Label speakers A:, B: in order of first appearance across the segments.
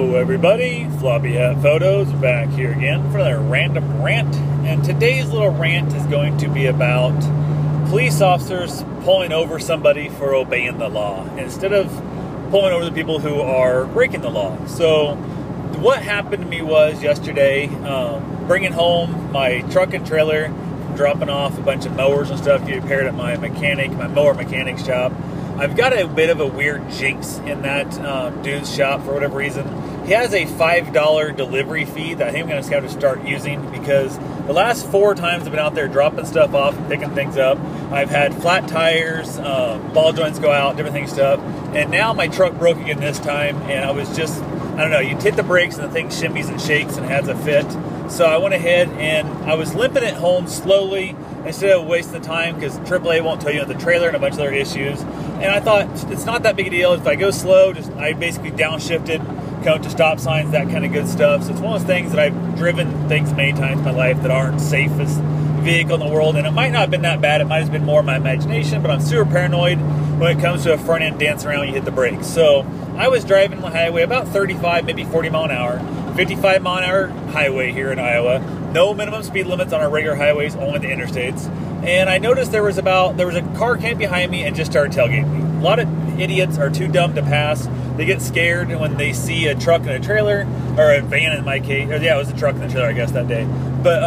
A: Hello everybody, Floppy Hat Photos back here again for another random rant. And today's little rant is going to be about police officers pulling over somebody for obeying the law instead of pulling over the people who are breaking the law. So what happened to me was yesterday, bringing home my truck and trailer, dropping off a bunch of mowers and stuff to get repaired at my mower mechanic shop. I've got a bit of a weird jinx in that dude's shop for whatever reason. He has a $5 delivery fee that I think I'm going to have to start using, because the last 4 times I've been out there dropping stuff off and picking things up, I've had flat tires, ball joints go out, different things stuff, and now my truck broke again this time, and I was just, I don't know, you hit the brakes and the thing shimmies and shakes and has a fit. So I went ahead and I was limping it home slowly instead of wasting the time, because AAA won't tell you the trailer and a bunch of other issues. And I thought it's not that big a deal. If I go slow, I basically downshifted, come up to stop signs, that kind of good stuff. So it's one of those things that I've driven things many times in my life that aren't safest vehicle in the world. And it might not have been that bad. It might have been more my imagination, but I'm super paranoid when it comes to a front end dance around when you hit the brakes. So I was driving the highway about 35, maybe 40 mile an hour, 55 mile an hour highway here in Iowa. No minimum speed limits on our regular highways, only the interstates. And I noticed there was a car came behind me and just started tailgating me. A lot of idiots are too dumb to pass. They get scared when they see a truck and a trailer, or a van in my case. Or yeah, it was a truck and a trailer, I guess, that day. But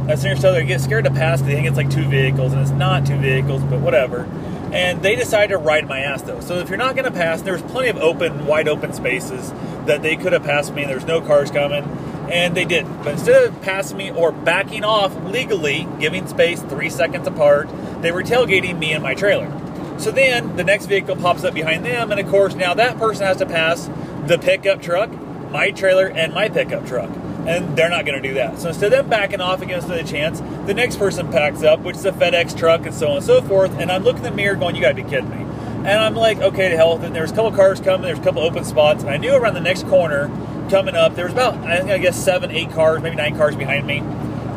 A: as soon as they get scared to pass, they think it's like 2 vehicles, and it's not 2 vehicles, but whatever. And they decided to ride my ass, though. So if you're not going to pass, there's plenty of wide open spaces that they could have passed me, and there's no cars coming, and they didn't. But instead of passing me or backing off legally, giving space 3 seconds apart, they were tailgating me and my trailer. So then the next vehicle pops up behind them, and of course now that person has to pass the pickup truck, my trailer, and my pickup truck. And they're not going to do that. So instead of them backing off against the chance, the next person packs up, which is a FedEx truck, and so on and so forth. And I'm looking in the mirror going, you got to be kidding me. And I'm like, okay, to hell with it. There's a couple cars coming, there's a couple open spots, and I knew around the next corner coming up, there was about, I guess 7, 8 cars, maybe 9 cars behind me.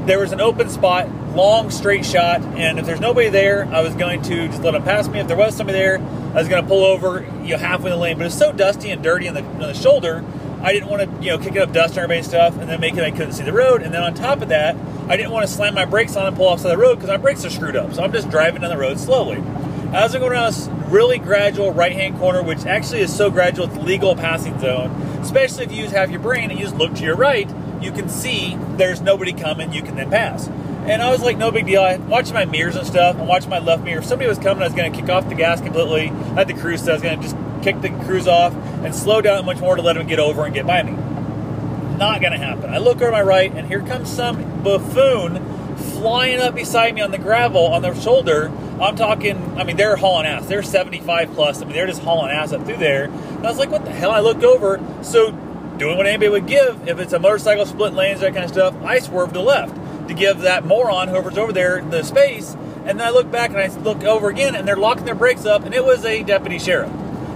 A: There was an open spot, long straight shot, and if there's nobody there, I was going to just let them pass me. If there was somebody there, I was going to pull over, halfway in the lane. But it's so dusty and dirty on the shoulder, I didn't want to, kick up dust on everybody's stuff and then make it I couldn't see the road. And then on top of that, I didn't want to slam my brakes on and pull off the road because my brakes are screwed up. So I'm just driving down the road slowly. As I go around this really gradual right-hand corner, which actually is so gradual, it's legal passing zone, especially if you have your brain and you just look to your right, you can see there's nobody coming, you can then pass. And I was like, no big deal. I'm watching my mirrors and stuff. I'm watching my left mirror. If somebody was coming, I was going to kick off the gas completely. I had the cruise, so I was going to just kick the cruise off and slow down much more to let them get over and get by me. Not going to happen. I look over my right, and here comes some buffoon flying up beside me on the gravel on their shoulder. I'm talking, they're hauling ass. They're 75 plus. They're just hauling ass up through there. And I was like, what the hell? I looked over. So doing what anybody would give, if it's a motorcycle, split lanes, that kind of stuff, I swerve to the left to give that moron, whoever's over there, the space. And then I look back and I look over again, and they're locking their brakes up, and it was a deputy sheriff.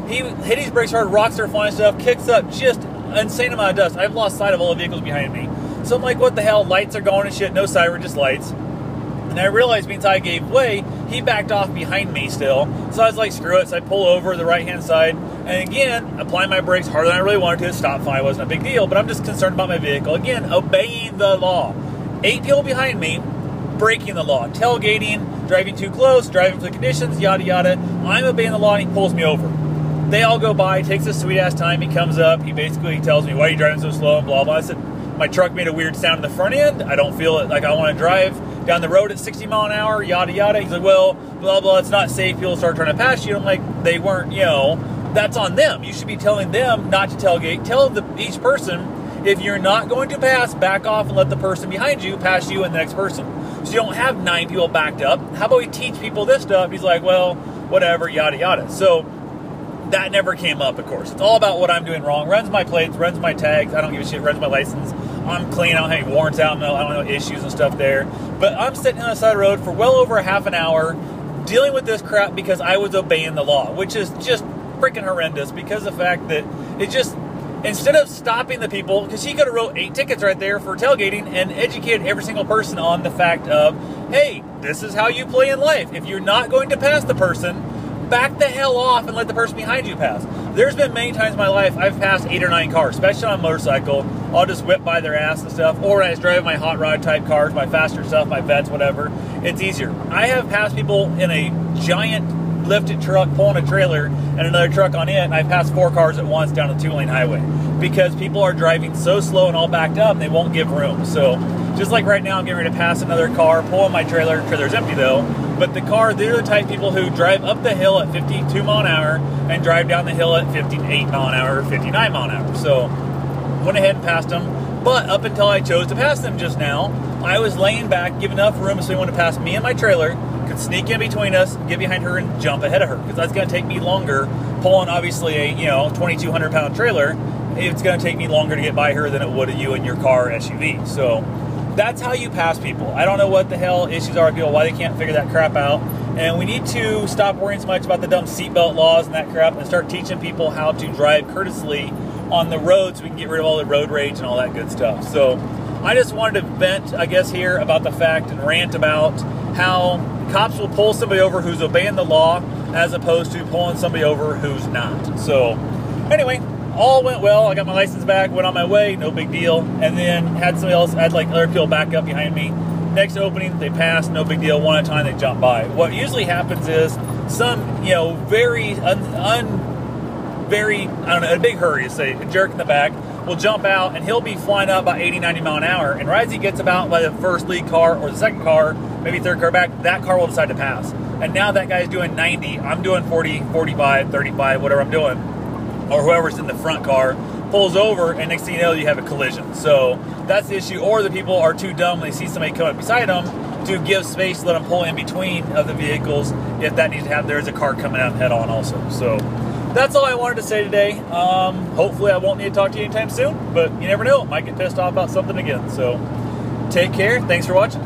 A: He hit his brakes hard, rocks are flying stuff, kicks up just insane amount of dust. I've lost sight of all the vehicles behind me. So I'm like, what the hell? Lights are going and shit, no siren, just lights. And I realized means I gave way, he backed off behind me still. So I was like, screw it. So I pull over the right-hand side. And again, applying my brakes harder than I really wanted to. Stop fine wasn't a big deal, but I'm just concerned about my vehicle. Again, obeying the law. 8 people behind me, breaking the law. Tailgating, driving too close, driving for the conditions, yada, yada. I'm obeying the law, and he pulls me over. They all go by, takes a sweet-ass time. He comes up. He basically tells me, why are you driving so slow, and blah, blah. I said, my truck made a weird sound in the front end. I don't feel it like I want to drive down the road at 60 mile an hour, yada, yada. He's like, well, blah, blah, it's not safe. People start trying to pass you. I'm like, they weren't, that's on them. You should be telling them not to tailgate. Tell each person, if you're not going to pass, back off and let the person behind you pass you and the next person. So you don't have 9 people backed up. How about we teach people this stuff? He's like, well, whatever, yada, yada. So that never came up, of course. It's all about what I'm doing wrong. Runs my plates, runs my tags. I don't give a shit. Runs my license. I'm clean. I don't have any warrants out. I don't know issues and stuff there. But I'm sitting on the side of the road for well over a half an hour dealing with this crap because I was obeying the law, which is just freaking horrendous because of the fact that it just, instead of stopping the people, because he could have wrote 8 tickets right there for tailgating and educated every single person on the fact of, hey, this is how you play in life. If you're not going to pass the person, back the hell off and let the person behind you pass. there's been many times in my life I've passed 8 or 9 cars, especially on a motorcycle. I'll just whip by their ass and stuff, or when I was driving my hot rod type cars, my faster stuff, my Vets, whatever, it's easier. I have passed people in a giant lifted truck pulling a trailer and another truck on it, and I passed 4 cars at once down a 2-lane highway because people are driving so slow and all backed up and they won't give room. So just like right now, I'm getting ready to pass another car pulling my trailer. Trailer's empty though, but the car, they're the type of people who drive up the hill at 52 mile an hour and drive down the hill at 58 mile an hour, 59 mile an hour. So went ahead and passed them, but up until I chose to pass them just now, I was laying back, give enough room so he wanted to pass me and my trailer, could sneak in between us, get behind her, and jump ahead of her, because that's going to take me longer pulling obviously a 2,200 pound trailer. It's going to take me longer to get by her than it would you in your car or SUV. So that's how you pass people. I don't know what the hell issues are with people, why they can't figure that crap out. And we need to stop worrying so much about the dumb seatbelt laws and that crap and start teaching people how to drive courteously on the road so we can get rid of all the road rage and all that good stuff. So I just wanted to vent, I guess, here about the fact and rant about how cops will pull somebody over who's obeying the law as opposed to pulling somebody over who's not. So anyway, all went well. I got my license back, went on my way, no big deal. And then had somebody else, had like other people back up behind me. Next opening, they passed, no big deal. One at a time, they jump by. What usually happens is some, very, I don't know, in a big hurry, say, a jerk in the back will jump out and he'll be flying up about 80, 90 mile an hour. And right as he gets about by the first lead car or the second car, maybe third car back, that car will decide to pass. And now that guy's doing 90, I'm doing 40, 45, 35, whatever I'm doing. Or whoever's in the front car pulls over, and next thing you know, you have a collision. So that's the issue. Or the people are too dumb when they see somebody come up beside them to give space to let them pull in between of the vehicles. If that needs to happen, there's a car coming out head on also. So that's all I wanted to say today. Hopefully I won't need to talk to you anytime soon, but you never know. Might get pissed off about something again. So take care. Thanks for watching.